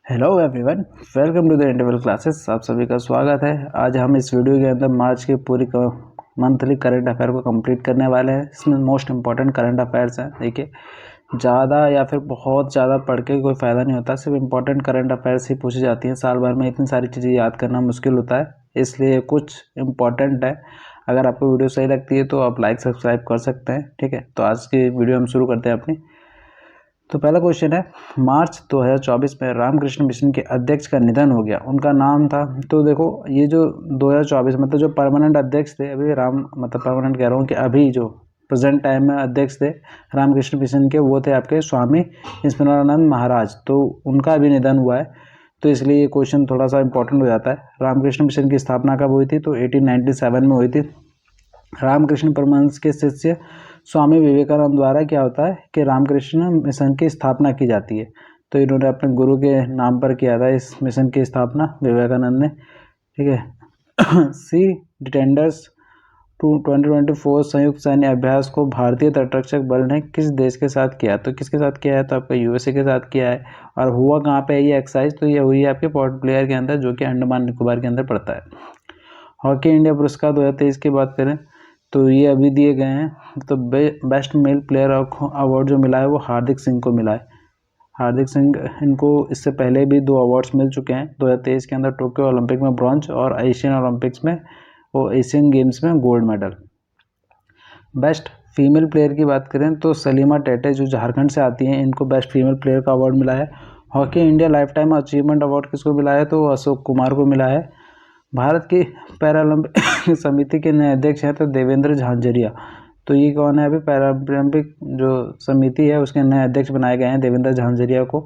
Hello everyone, welcome to the interval classes. आप सभी का स्वागत है। आज हम इस वीडियो के अंदर मार्च की पूरी मंथली करंट अफेयर को कंप्लीट करने वाले हैं। इसमें मोस्ट इंपॉर्टेंट करंट अफेयर्स हैं। देखिए, ज़्यादा या फिर बहुत ज़्यादा पढ़ के कोई फ़ायदा नहीं होता, सिर्फ इंपॉर्टेंट करंट अफेयर्स ही पूछी जाती हैं। साल भर में इतनी सारी चीज़ें याद करना मुश्किल होता है, इसलिए कुछ इंपॉर्टेंट है। अगर आपको वीडियो सही लगती है तो आप लाइक सब्सक्राइब कर सकते हैं। ठीक है, तो आज की वीडियो हम शुरू करते हैं अपनी। तो पहला क्वेश्चन है, मार्च 2024 में रामकृष्ण मिशन के अध्यक्ष का निधन हो गया, उनका नाम था। तो देखो, ये जो 2024 मतलब जो परमानेंट अध्यक्ष थे, अभी परमानेंट कह रहा हूँ कि अभी जो प्रेजेंट टाइम में अध्यक्ष थे रामकृष्ण मिशन के, वो थे आपके स्वामी स्मरणानंद महाराज। तो उनका अभी निधन हुआ है, तो इसलिए ये क्वेश्चन थोड़ा सा इंपॉर्टेंट हो जाता है। रामकृष्ण मिशन की स्थापना कब हुई थी? तो 1897 में हुई थी। रामकृष्ण परमहंस के शिष्य स्वामी विवेकानंद द्वारा क्या होता है कि रामकृष्ण मिशन की स्थापना की जाती है। तो इन्होंने अपने गुरु के नाम पर किया था इस मिशन की स्थापना, विवेकानंद ने। ठीक है। सी डिटेंडर्स टू 2024 संयुक्त सैन्य अभ्यास को भारतीय तटरक्षक बल ने किस देश के साथ किया? तो किसके साथ किया है? तो आपका यूएसए के साथ किया है। और हुआ कहाँ पे है ये एक्सरसाइज? तो ये हुई है आपके पोर्ट ब्लेयर के अंदर, जो कि अंडमान निकोबार के अंदर पड़ता है। हॉकी इंडिया पुरस्कार 2023 की बात करें तो ये अभी दिए गए हैं। तो बेस्ट मेल प्लेयर अवार्ड जो मिला है वो हार्दिक सिंह को मिला है। हार्दिक सिंह, इनको इससे पहले भी 2 अवार्ड्स मिल चुके हैं। 2023 के अंदर टोक्यो ओलंपिक में ब्रॉन्ज और एशियन ओलंपिक्स में वो एशियन गेम्स में gold medal. Best female player की बात करें तो सलीमा टेटे जो झारखंड से आती हैं, इनको बेस्ट फीमेल प्लेयर का अवार्ड मिला है। Hockey India life time achievement award किसको मिला है? तो अशोक कुमार को मिला है। भारत की पैरालंपिक समिति के नए अध्यक्ष हैं तो देवेंद्र झांझरिया। तो ये कौन है? अभी पैरालंपिक जो समिति है उसके नए अध्यक्ष बनाए गए हैं देवेंद्र झांझरिया को।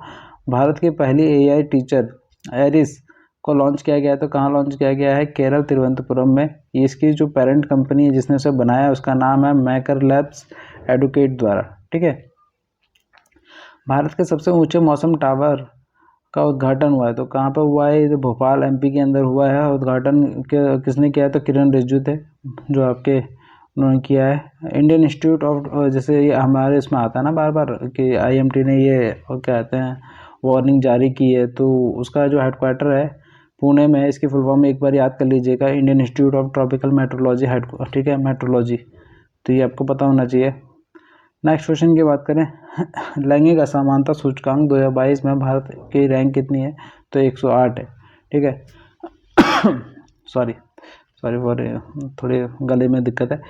भारत की पहली एआई टीचर एरिस को लॉन्च किया गया है। तो कहाँ लॉन्च किया गया है? केरल तिरुवनंतपुरम में। इसकी जो पेरेंट कंपनी है जिसने उसे बनाया है उसका नाम है मैकर लैब्स एडुकेट द्वारा। ठीक है। भारत के सबसे ऊंचे मौसम टावर का उद्घाटन हुआ है। तो कहाँ पर हुआ है? ये भोपाल एमपी के अंदर हुआ है। उद्घाटन किसने किया है? तो किरण रिजिजू थे जो आपके उन्होंने किया है। इंडियन इंस्टीट्यूट ऑफ, जैसे ये हमारे इसमें आता है ना बार बार कि आईएमटी ने ये क्या कहते हैं वार्निंग जारी की है, तो उसका जो हेडक्वार्टर है पुणे में है। इसकी फुल फॉर्म एक बार याद कर लीजिएगा, Indian institute of tropical metrology ठीक है, मेट्रोलॉजी। तो ये आपको पता होना चाहिए। नेक्स्ट क्वेश्चन की बात करें, लैंगिक असमानता सूचकांक 2022 में भारत की रैंक कितनी है? तो 108 है। ठीक है। सॉरी फॉर थोड़ी गले में दिक्कत है।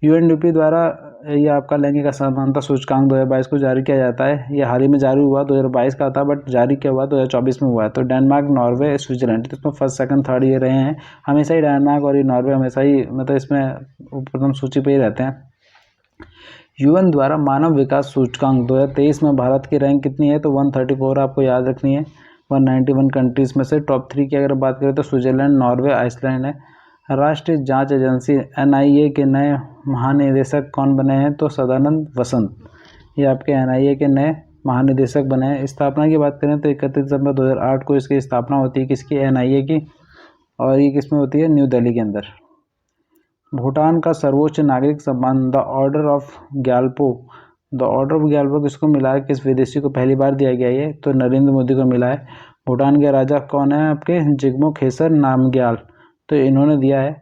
यूएनडीपी द्वारा ये आपका लैंगिक असमानता सूचकांक 2022 को जारी किया जाता है। ये हाल ही में जारी हुआ, 2022 का था, बट जारी किया हुआ 2024 में हुआ है। तो डेनमार्क, नॉर्वे, स्विट्जरलैंड, तो इसमें फर्स्ट सेकंड थर्ड ये रहे हैं हमेशा ही। डेनमार्क और ये नॉर्वे हमेशा ही मतलब इसमें प्रथम सूची पे ही रहते हैं। यूएन द्वारा मानव विकास सूचकांक 2023 में भारत की रैंक कितनी है? तो 134 आपको याद रखनी है। 191 कंट्रीज में से टॉप 3 की अगर बात करें तो स्विट्जरलैंड, नॉर्वे, आइसलैंड है। राष्ट्रीय जांच एजेंसी एनआईए के नए महानिदेशक कौन बने हैं? तो सदानंद वसंत, ये आपके एनआईए के नए महानिदेशक बने हैं। स्थापना की बात करें तो 31 दिसंबर 2008 को इसकी स्थापना होती है, किसकी? एनआईए की। और ये किस में होती है? न्यू दिल्ली के अंदर। भूटान का सर्वोच्च नागरिक सम्मान the order of Gyalpo, the order of Gyalpo किसको मिला है? किस विदेशी को पहली बार दिया गया है? तो नरेंद्र मोदी को मिला है। भूटान के राजा कौन है आपके? जिग्मे खेसर नामग्याल, तो इन्होंने दिया है।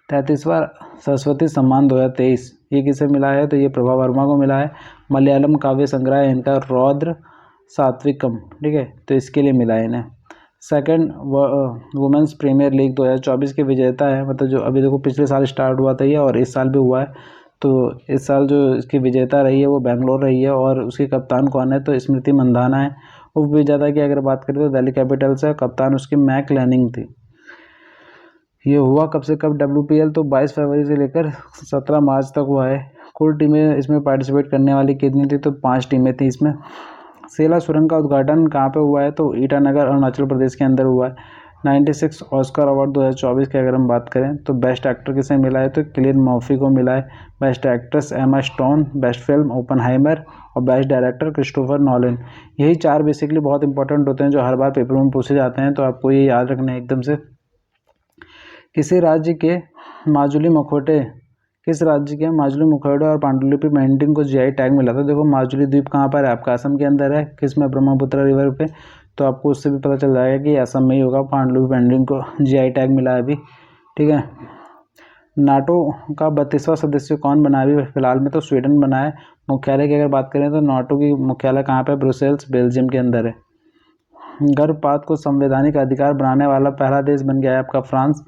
33वां सरस्वती सम्मान 2023 ये किसे मिला है? तो ये प्रभा वर्मा को मिला है। मलयालम काव्य संग्रह है इनका रौद्र सात्विकम। ठीक है, तो इसके लिए मिला है इन्हें। सेकंड वुमेंस प्रीमियर लीग 2024 के विजेता है, मतलब जो अभी देखो पिछले साल स्टार्ट हुआ था ये और इस साल भी हुआ है। तो इस साल जो इसकी विजेता रही है वो बेंगलोर रही है और उसकी कप्तान कौन है? तो स्मृति मंधाना है। उप विजेता की अगर बात करें तो दिल्ली कैपिटल्स है, कप्तान उसकी मैक लैनिंग थी। ये हुआ कब से कब WPL? तो 22 फरवरी से लेकर 17 मार्च तक हुआ है। कुल टीमें इसमें पार्टिसिपेट करने वाली कितनी थी? तो 5 टीमें थी इसमें। सेला सुरंग का उद्घाटन कहाँ पे हुआ है? तो ईटानगर अरुणाचल प्रदेश के अंदर हुआ है। 96 ऑस्कर अवार्ड 2024 की अगर हम बात करें तो बेस्ट एक्टर किसे मिला है? तो किलियन मर्फी को मिला है। Best actress Emma Stone, best film Oppenheimer और बेस्ट डायरेक्टर क्रिस्टोफर नॉलन। यही 4 बेसिकली बहुत इंपॉर्टेंट होते हैं जो हर बार पेपर में पूछे जाते हैं, तो आपको ये याद रखना है एकदम से। किसी राज्य के माजुली मुखौटे किस राज्य के माजुली मुखौटे और पांडुलिपि पेंटिंग को जीआई टैग मिला था? देखो माजुली द्वीप कहाँ पर है? आपका असम के अंदर है। किस में? ब्रह्मपुत्र रिवर पे। तो आपको उससे भी पता चल जाएगा कि असम में ही होगा। पांडुलिपि पेंटिंग को जीआई टैग मिला है अभी, ठीक है। नाटो का 32वां सदस्य कौन बना है? अभी फिलहाल में तो स्वीडन बना है। मुख्यालय की अगर बात करें तो नाटो की मुख्यालय कहाँ पे? ब्रुसेल्स, बेल्जियम के अंदर है। गर्भपात को संवैधानिक अधिकार बनाने वाला पहला देश बन गया है आपका फ्रांस।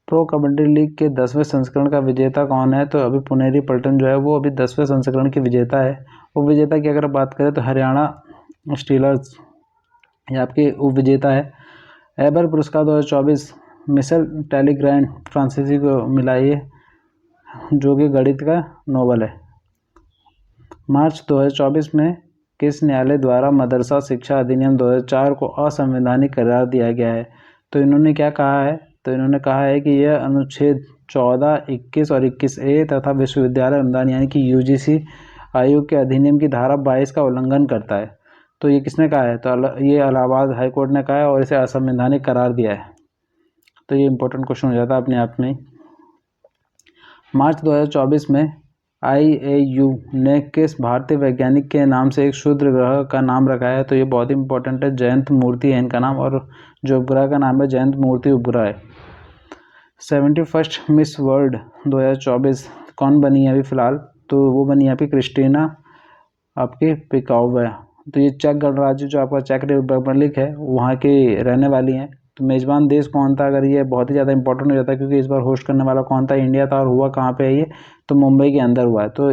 प्रो कबड्डी लीग के 10वें संस्करण का विजेता कौन है? तो अभी पुनेरी पल्टन जो है वो अभी 10वें संस्करण की विजेता है। उपविजेता की अगर बात करें तो हरियाणा स्टीलर्स ये आपकी उपविजेता है। एबर पुरस्कार 2024 मिशेल टेलीग्रैंड फ्रांसीसी को मिला, ये जो कि गणित का नोबेल है। मार्च 2024 में किस न्यायालय द्वारा मदरसा शिक्षा अधिनियम 2004 को असंवैधानिक करार दिया गया है? तो इन्होंने क्या कहा है? तो इन्होंने कहा है कि यह अनुच्छेद 14, 21 और 21A तथा विश्वविद्यालय अनुदान यानी कि यूजीसी आयोग के अधिनियम की धारा 22 का उल्लंघन करता है। तो ये किसने कहा है? तो ये इलाहाबाद हाई कोर्ट ने कहा है और इसे असंवैधानिक करार दिया है। तो ये इंपॉर्टेंट क्वेश्चन हो जाता है अपने आप में। मार्च 2024 में IAU ने किस भारतीय वैज्ञानिक के नाम से एक क्षुद्र ग्रह का नाम रखा है? तो ये बहुत ही इंपॉर्टेंट है, जयंत मूर्ति है इनका नाम, और जो उपग्रह का नाम है जयंत मूर्ति उपग्रह है। 71st मिस वर्ल्ड 2024 कौन बनी है अभी फिलहाल? तो वो बनी है आपकी क्रिस्टीना आपकी पिकाओवा। तो ये चेक गणराज्य जो आपका चेक रिपब्लिक है वहाँ की रहने वाली हैं। तो मेज़बान देश कौन था? अगर ये बहुत ही ज़्यादा इंपॉर्टेंट हो जाता है क्योंकि इस बार होस्ट करने वाला कौन था? इंडिया था। और हुआ कहाँ पे है ये? तो मुंबई के अंदर हुआ है। तो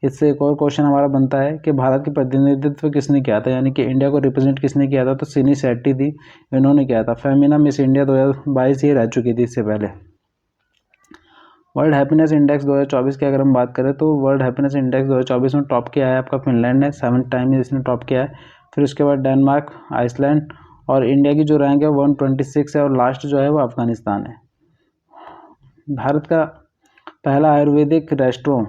इससे एक और क्वेश्चन हमारा बनता है कि भारत की प्रतिनिधित्व किसने किया था, यानी कि इंडिया को रिप्रेजेंट किसने किया था? तो सिनी शेट्टी थी, इन्होंने किया था। फेमिना मिस इंडिया 2022 ये रह चुकी थी इससे पहले। वर्ल्ड हैप्पीनेस इंडेक्स 2024 की अगर हम बात करें तो वर्ल्ड हैप्पीनेस इंडेक्स 2024 में टॉप किया है आपका फिनलैंड ने, 7th टाइम इसने टॉप किया है। फिर उसके बाद डेनमार्क, आइसलैंड, और इंडिया की जो रैंक है 126 है, और लास्ट जो है वो अफगानिस्तान है। भारत का पहला आयुर्वेदिक रेस्टोरेंट,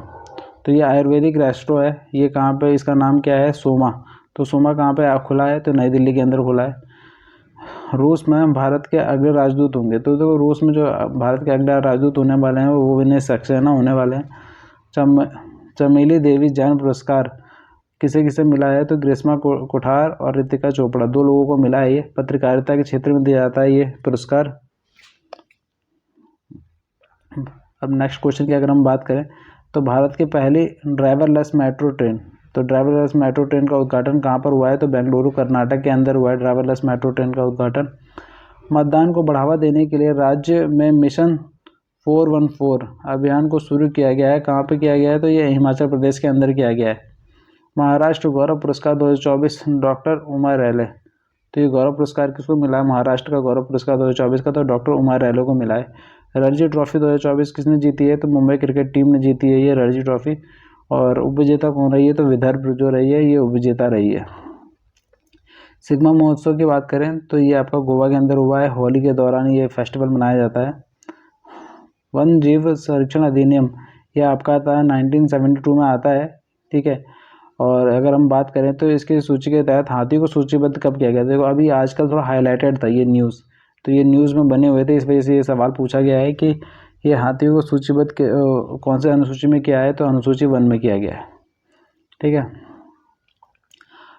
तो ये आयुर्वेदिक रेस्टोरेंट है, ये कहाँ पे? इसका नाम क्या है? सोमा। तो सोमा कहाँ पे खुला है? तो नई दिल्ली के अंदर खुला है। रूस में भारत के अगले राजदूत होंगे, तो देखो रूस में जो भारत के अगले राजदूत होने वाले हैं वो विनय सक्सेना होने वाले हैं। चमेली देवी जैन पुरस्कार किसे किसे मिला है? तो ग्रीष्मा कोठार और रितिका चोपड़ा, 2 लोगों को मिला है। ये पत्रकारिता के क्षेत्र में दिया जाता है ये पुरस्कार। अब नेक्स्ट क्वेश्चन की अगर हम बात करें तो भारत की पहली ड्राइवरलेस मेट्रो ट्रेन, तो ड्राइवरलेस मेट्रो ट्रेन का उद्घाटन कहाँ पर हुआ है? तो बेंगलुरु कर्नाटक के अंदर हुआ है ड्राइवरलेस मेट्रो ट्रेन का उद्घाटन। मतदान को बढ़ावा देने के लिए राज्य में मिशन 414 अभियान को शुरू किया गया है। कहाँ पे किया गया है? तो ये हिमाचल प्रदेश के अंदर किया गया है। महाराष्ट्र गौरव पुरस्कार 2024 डॉक्टर उमा रैले, तो ये गौरव पुरस्कार किसको मिला है? महाराष्ट्र का गौरव पुरस्कार 2024 का तो डॉक्टर उमा रैले को मिला है। रणजी ट्रॉफी 2024 किसने जीती है? तो मुंबई क्रिकेट टीम ने जीती है ये रणजी ट्रॉफी। और उपविजेता कौन रही है? तो विदर्भ जो रही है ये उपविजेता रही है। सिग्मा महोत्सव की बात करें तो ये आपका गोवा के अंदर हुआ है। होली के दौरान ये फेस्टिवल मनाया जाता है। वन जीव संरक्षण अधिनियम ये आपका आता है 1972 में आता है, ठीक है। और अगर हम बात करें तो इसकी सूची के तहत हाथी को सूचीबद्ध कब किया गया? देखो अभी आजकल थोड़ा हाईलाइटेड था ये न्यूज़, तो ये न्यूज़ में बने हुए थे, इस वजह से ये सवाल पूछा गया है कि ये हाथी को सूचीबद्ध कौन से अनुसूची में किया है? तो अनुसूची 1 में किया गया है, ठीक है।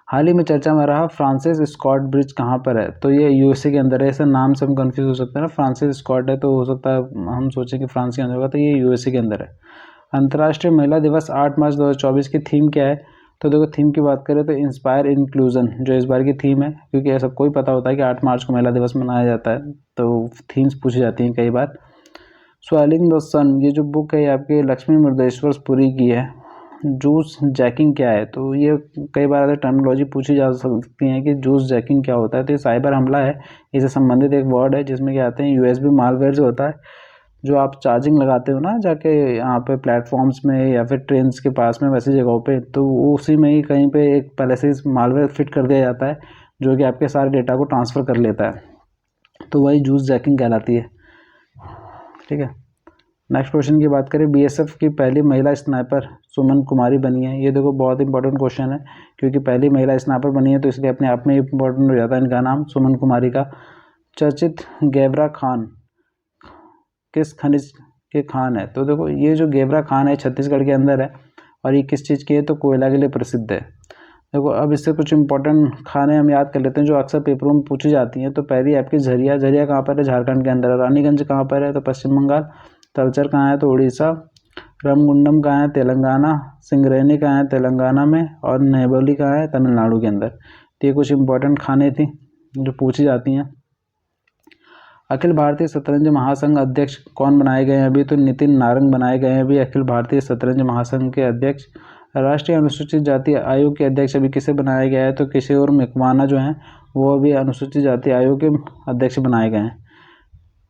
हाल ही में चर्चा में रहा फ्रांसिस स्कॉट ब्रिज कहाँ पर है? तो ये यूएसए के अंदर है। ऐसे नाम से हम कंफ्यूज हो सकते हैं ना, फ्रांसिस स्कॉट है तो हो सकता है हम सोचें कि फ्रांस के अंदर होगा, तो ये यूएसए के अंदर है। अंतर्राष्ट्रीय महिला दिवस 8 मार्च 2024 की थीम क्या है? तो देखो थीम की बात करें तो इंस्पायर इंक्लूजन जो इस बार की थीम है, क्योंकि सबको ही पता होता है कि 8 मार्च को महिला दिवस मनाया जाता है, तो थीम्स पूछी जाती हैं कई बार। स्वेलिंग द सन ये जो बुक है ये आपके लक्ष्मी मृदेश्वर पुरी की है। जूस जैकिंग क्या है? तो ये कई बार ऐसे टर्मिनोलॉजी पूछी जा सकती है कि जूस जैकिंग क्या होता है? तो ये साइबर हमला है, इससे संबंधित एक वर्ड है जिसमें क्या आते हैं यूएसबी मालवेयर जो होता है, जो आप चार्जिंग लगाते हो ना जाके यहाँ पे प्लेटफॉर्म्स में या फिर ट्रेन के पास में वैसी जगहों पे, तो उसी में ही कहीं पे एक पहले से मालवेयर फिट कर दिया जाता है जो कि आपके सारे डेटा को ट्रांसफ़र कर लेता है, तो वही जूस जैकिंग कहलाती है, ठीक है। नेक्स्ट क्वेश्चन की बात करें, बीएसएफ की पहली महिला स्नाइपर सुमन कुमारी बनी है। ये देखो बहुत इंपॉर्टेंट क्वेश्चन है क्योंकि पहली महिला स्नाइपर बनी है, तो इसलिए अपने आप में इंपॉर्टेंट हो जाता है इनका नाम सुमन कुमारी का। चर्चित गेवरा खान किस खनिज के खान है? तो देखो ये जो गेवरा खान है छत्तीसगढ़ के अंदर है और ये किस चीज़ की है? तो कोयला के लिए प्रसिद्ध है। देखो अब इससे कुछ इंपॉर्टेंट खाने हम याद कर लेते हैं जो अक्सर पेपरों में पूछी जाती हैं। तो पहली आपकी झरिया, झरिया कहाँ पर है? झारखंड के अंदर है। रानीगंज कहाँ पर है? तो पश्चिम बंगाल। तलचर कहाँ है? तो उड़ीसा। रामगुंडम कहाँ है? तेलंगाना। सिंगरेनी कहाँ है? तेलंगाना में। और नेबोली कहाँ है? तमिलनाडु के अंदर। तो ये कुछ इंपॉर्टेंट खाने थी जो पूछी जाती हैं। अखिल भारतीय शतरंज महासंघ अध्यक्ष कौन बनाए गए हैं अभी? तो नितिन नारंग बनाए गए हैं अभी अखिल भारतीय शतरंज महासंघ के अध्यक्ष। राष्ट्रीय अनुसूचित जाति आयोग के अध्यक्ष अभी किसे बनाया गया है? तो किशोर मकवाना जो हैं वो अभी अनुसूचित जाति आयोग के अध्यक्ष बनाए गए हैं।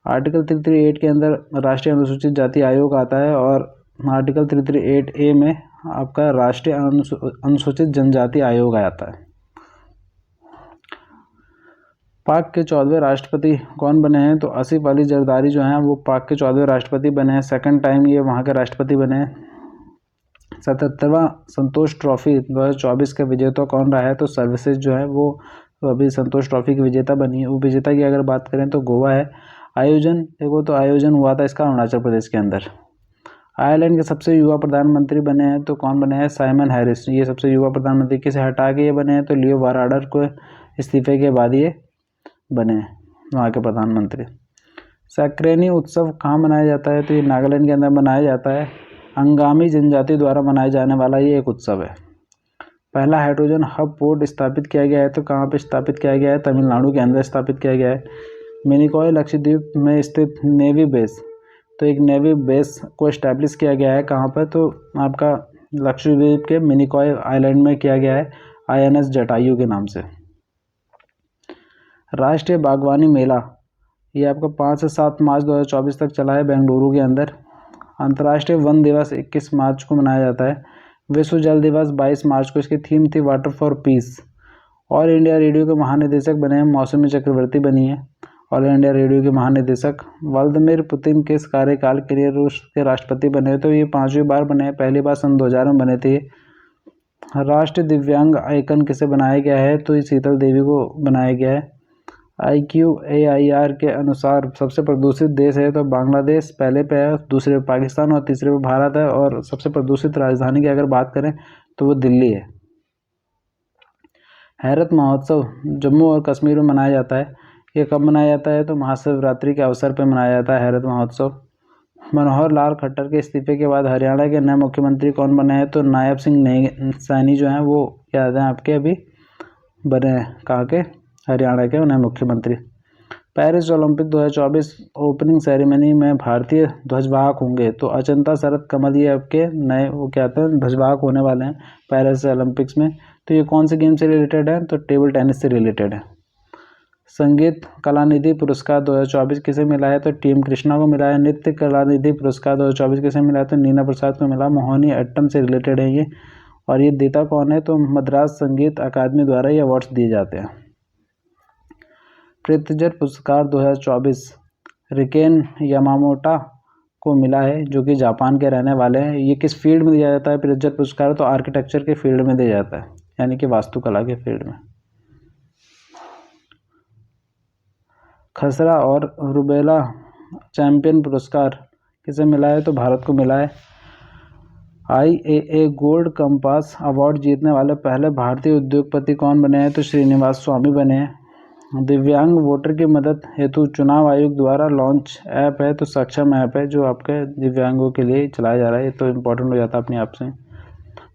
आर्टिकल 338 के अंदर राष्ट्रीय अनुसूचित जाति आयोग आता है और आर्टिकल 338A में आपका राष्ट्रीय अनुसूचित जनजाति आयोग आता है। पाक के 14वें राष्ट्रपति कौन बने हैं? तो आसिफ अली जरदारी जो हैं वो पाक के 14वें राष्ट्रपति बने हैं। सेकंड टाइम ये वहाँ के राष्ट्रपति बने हैं। 77वां संतोष ट्रॉफी 2024 का विजेता कौन रहा है? तो सर्विसेज जो है वो अभी संतोष ट्रॉफी की विजेता बनी है। उपविजेता की अगर बात करें तो गोवा है। आयोजन देखो तो आयोजन हुआ था इसका अरुणाचल प्रदेश के अंदर। आयरलैंड के सबसे युवा प्रधानमंत्री बने हैं तो कौन बने हैं? Simon Harris. ये सबसे युवा प्रधानमंत्री किसे हटा के ये बने हैं? तो लियो वाराडर को इस्तीफे के बाद ये बने वहाँ के प्रधानमंत्री। सैक्रेनी उत्सव कहाँ मनाया जाता है? तो ये नागालैंड के अंदर मनाया जाता है। अंगामी जनजाति द्वारा मनाए जाने वाला ये एक उत्सव है। पहला हाइड्रोजन हब पोर्ट स्थापित किया गया है तो कहाँ पे स्थापित किया गया है? तमिलनाडु के अंदर स्थापित किया गया है। मिनिकॉय लक्षद्वीप में स्थित नेवी बेस, तो एक नेवी बेस को इस्टेब्लिश किया गया है कहाँ पर? तो आपका लक्षद्वीप के मिनिकॉय आइलैंड में किया गया है INS जटायु के नाम से। राष्ट्रीय बागवानी मेला ये आपका 5 से 7 मार्च 2024 तक चला है बेंगलुरु के अंदर। अंतर्राष्ट्रीय वन दिवस 21 मार्च को मनाया जाता है। विश्व जल दिवस 22 मार्च को, इसकी थीम थी water for piece. All India radio के महानिदेशक बने हैं मौसमी चक्रवर्ती बनी है। ऑल इंडिया रेडियो के महानिदेशक व्लादिमीर पुतिन किस कार्यकाल के लिए रूस के राष्ट्रपति बने? तो ये 5वीं बार बने हैं। पहली बार सन 2000 में बने थे। राष्ट्रीय दिव्यांग आइकन किसे बनाया गया है? तो ये शीतल देवी को बनाया गया है। IQAIR के अनुसार सबसे प्रदूषित देश है तो बांग्लादेश पहले पे है, दूसरे पे पाकिस्तान और तीसरे पे भारत है। और सबसे प्रदूषित राजधानी की अगर बात करें तो वो दिल्ली है। हैरत महोत्सव जम्मू और कश्मीर में मनाया जाता है। ये कब मनाया जाता है? तो महाशिवरात्रि के अवसर पर मनाया जाता है हैरत महोत्सव। मनोहर लाल खट्टर के इस्तीफे के बाद हरियाणा के नए मुख्यमंत्री कौन बने हैं? तो नायब सिंह सैनी जो हैं वो याद हैं आपके अभी बने हैं कहाँ के? हरियाणा के नए मुख्यमंत्री। पेरिस ओलंपिक 2024 ओपनिंग सेरेमनी में भारतीय ध्वजवाहक होंगे तो अचंता शरद कमल ये आपके नए वो क्या कहते हैं ध्वजवाहक होने वाले हैं पेरिस ओलंपिक्स में। तो ये कौन से गेम से रिलेटेड है? तो टेबल टेनिस से रिलेटेड है। संगीत कलानिधि पुरस्कार 2024 किसे मिला है? तो टीम कृष्णा को मिला है। नृत्य कलानिधि पुरस्कार 2024 किसे मिला है? तो नीना प्रसाद को मिला। मोहिनी अट्टम से रिलेटेड है ये। और ये देता कौन है? तो मद्रास संगीत अकादमी द्वारा ये अवार्ड्स दिए जाते हैं। प्रित्जर पुरस्कार 2024 रिकेन यामामोटा को मिला है जो कि जापान के रहने वाले हैं। ये किस फील्ड में दिया जाता है प्रित्जर पुरस्कार? तो आर्किटेक्चर के फील्ड में दिया जाता है, यानी कि वास्तुकला के फील्ड में। खसरा और रुबेला चैंपियन पुरस्कार किसे मिला है? तो भारत को मिला है। IAA गोल्ड कंपास अवार्ड जीतने वाले पहले भारतीय उद्योगपति कौन बने हैं? तो श्रीनिवास स्वामी बने हैं। दिव्यांग वोटर की मदद हेतु चुनाव आयोग द्वारा लॉन्च ऐप है तो सक्षम ऐप है जो आपके दिव्यांगों के लिए चलाया जा रहा है। ये तो इम्पोर्टेंट हो जाता है अपने आप से।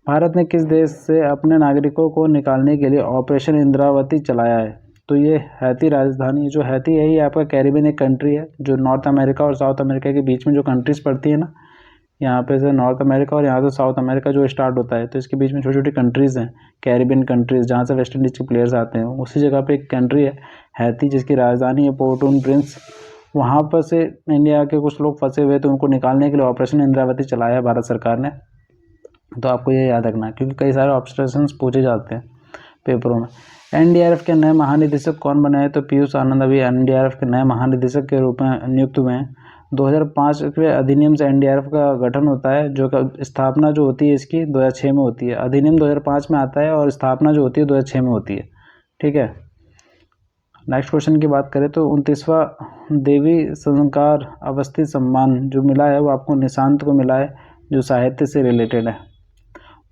भारत ने किस देश से अपने नागरिकों को निकालने के लिए ऑपरेशन इंद्रावती चलाया है? तो ये हैती राजधानी जो हैती है ये आपका कैरिबियन एक कंट्री है जो नॉर्थ अमेरिका और साउथ अमेरिका के बीच में जो कंट्रीज़ पड़ती है ना, यहाँ पे से नॉर्थ अमेरिका और यहाँ से साउथ अमेरिका जो स्टार्ट होता है तो इसके बीच में छोटी छोटी कंट्रीज़ हैं कैरिबियन कंट्रीज़ जहाँ से वेस्ट इंडीज़ के प्लेयर्स आते हैं। उसी जगह पे एक कंट्री है हैती जिसकी राजधानी है पोर्ट ऑन प्रिंस। वहाँ पर से इंडिया के कुछ लोग फंसे हुए तो उनको निकालने के लिए ऑपरेशन इंद्रावती चलाया है भारत सरकार ने। तो आपको ये याद रखना है क्योंकि कई सारे ऑब्स्ट्रक्शन पूछे जाते हैं पेपरों में। NDRF के नए महानिदेशक कौन बने हैं? तो पीयूष आनंद अभी NDRF के नए महानिदेशक के रूप में नियुक्त हुए हैं। 2005 के अधिनियम से NDRF का गठन होता है जो स्थापना जो होती है इसकी 2006 में होती है। अधिनियम 2005 में आता है और स्थापना जो होती है 2006 में होती है। ठीक है, नेक्स्ट क्वेश्चन की बात करें तो 29वां देवी संस्कार अवस्थी सम्मान जो मिला है वो आपको निशांत को मिला है जो साहित्य से रिलेटेड है।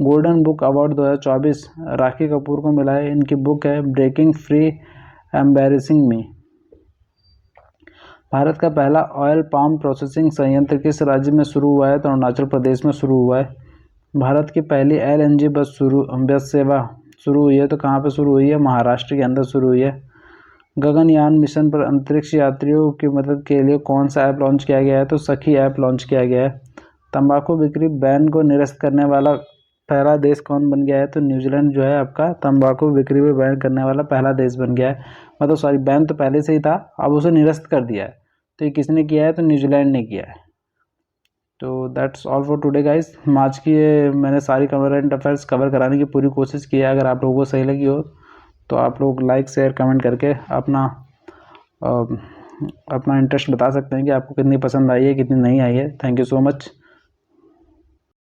गोल्डन बुक अवार्ड 2024 राखी कपूर को मिला है। इनकी बुक है ब्रेकिंग फ्री एम्बैरेसिंग मी। भारत का पहला ऑयल पाम प्रोसेसिंग संयंत्र किस राज्य में शुरू हुआ है? तो अरुणाचल प्रदेश में शुरू हुआ है। भारत की पहली एलएनजी बस सेवा शुरू हुई है, तो कहाँ पे शुरू हुई है? महाराष्ट्र के अंदर शुरू हुई है। गगनयान मिशन पर अंतरिक्ष यात्रियों की मदद के लिए कौन सा ऐप लॉन्च किया गया है? तो सखी ऐप लॉन्च किया गया है। तंबाकू बिक्री बैन को निरस्त करने वाला पहला देश कौन बन गया है? तो न्यूजीलैंड जो है आपका तंबाकू बिक्री में बैन करने वाला पहला देश बन गया है। मतलब सॉरी, बैन तो पहले से ही था, अब उसे निरस्त कर दिया है। तो ये किसने किया है? तो न्यूजीलैंड ने किया है। तो that's all for today guys. आज की ये मैंने सारी करंट अफेयर्स कवर कराने की पूरी कोशिश की है। अगर आप लोगों को सही लगी हो तो आप लोग लाइक शेयर कमेंट करके अपना इंटरेस्ट बता सकते हैं कि आपको कितनी पसंद आई है, कितनी नहीं आई है। Thank you so much.